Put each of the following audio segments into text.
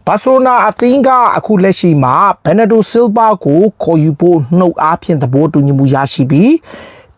ဘာဆိုနာအသင်းကအခုလက်ရှိမှာဘယ်နဒိုဆီလ်ဗာကိုခေါ်ယူဖို့နှုတ်အားဖြင့်သဘောတူညီမှုရရှိပြီး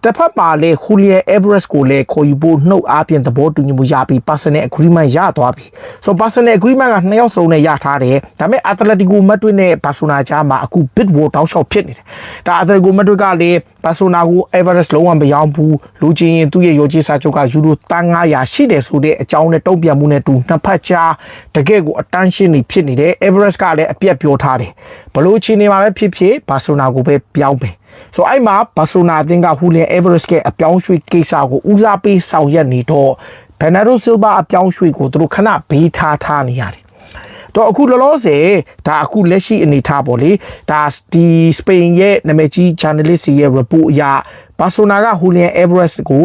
တစ်ဖက်မှာလည်းဟူလီယန်အေဗရက်စ်ကိုလည်းခေါ်ယူဖို့နှုတ်အားဖြင့်သဘောတူညီမှုရပြီး personal agreement ရသွားပြီဆို personal agreement ကနှစ်ယောက်စလုံးနဲ့ရထားတယ်ဒါပေမဲ့ Atletico Madrid နဲ့ Barcelona ကြားမှာအခု bid war တောက်လျှောက်ဖြစ်နေတယ်ဒါ Atletico Madrid ကလည်း Barcelona ကို Everest လုံးဝမရောဘူးလူချင်းရင်သူ့ရဲ့ရောကြီးစာချုပ်ကယူရို900ရှိတယ်ဆိုတဲ့အကြောင်းနဲ့တုံ့ပြန်မှုနဲ့တူနှစ်ဖက်ကြားတကယ့်ကိုအတန်းရှင်းနေဖြစ်နေတယ် Everest ကလည်းအပြက်ပြောထားတယ်ဘလို့အချိန်နေမှာပဲဖြစ်ဖြစ် Barcelona ကိုပဲပြောင်းပဲဆိုအဲ့မှာ Barcelona အသင်းက Julian Alvarez ရဲ့အပြောင်းရွှေ့ကိစ္စကိုဦးစားပေးဆောင်ရွက်နေတော့ Bernardo Silva အပြောင်းရွှေ့ကိုသူတို့ခဏဘေးထားနေရတယ်တော့အခုလောလောဆယ်ဒါအခုလက်ရှိအနေထားပေါ့လေဒါဒီစပိန်ရဲ့နာမည်ကြီး journalist ရဲ့ report အရဘာဆိုနာက Julian Alvarez ကို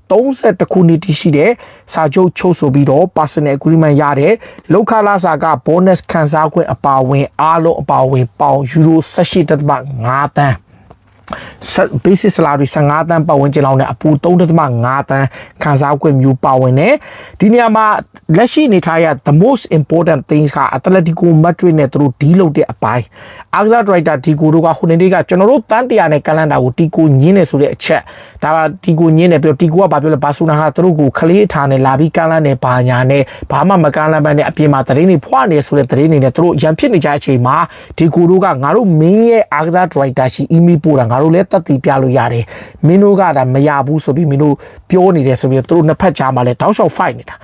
2030ခုနှစ်တည်ရှိတဲ့စာချုပ်ချုပ်ဆိုပြီးတော့ personal agreement ရတယ်လောက်ခလာစာက bonus ခံစားခွင့်အပါဝင်အားလုံးအပါဝင်ပေါင်ယူရို18.5 သန်းbasis salary 15 သန်းပတ်ဝန်းကျင်လောက်နဲ့အပူ 3.5 သန်းခံစားခွင့်မျိုးပါဝင်တယ်ဒီနေရာမှာလက်ရှိနေထားရ the most important things က Atletico Madrid နဲ့သူတို့ဒီလုပ်တဲ့အပိုင်းအားကစားဒရိုက်တာဒီကိုတို့ကဟိုနေ့ကကျွန်တော်တို့တန်းတရာနဲ့ကလန်တာကိုတီကိုညင်းနေဆိုတဲ့အချက်ဒါကတီကိုညင်းနေပြီးတော့တီကိုကဘာပြောလဲဘာဆိုနာဟာသူတို့ကိုခလေးထားနဲ့လာပြီးကလန်နဲ့ဘာညာနဲ့ဘာမှမကလန်ပန်းနဲ့အပြင်မှာသတင်းတွေဖွာနေဆိုတဲ့သတင်းတွေနဲ့သူတို့ရန်ဖြစ်နေကြတဲ့အချိန်မှာဒီကိုတို့ကငါတို့မင်းရဲ့အားကစားဒရိုက်တာရှိ email ပို့တာငါတို့လည်းတက်တည်ပြလို့ရတယ်မင်းတို့ကဒါမရဘူးဆိုပြီးမင်းတို့ပြောနေတယ်ဆိုပြီးသူတို့နှစ်ဖက်ကြားမှာလည်းတောက်လျှောက် fight နေတာ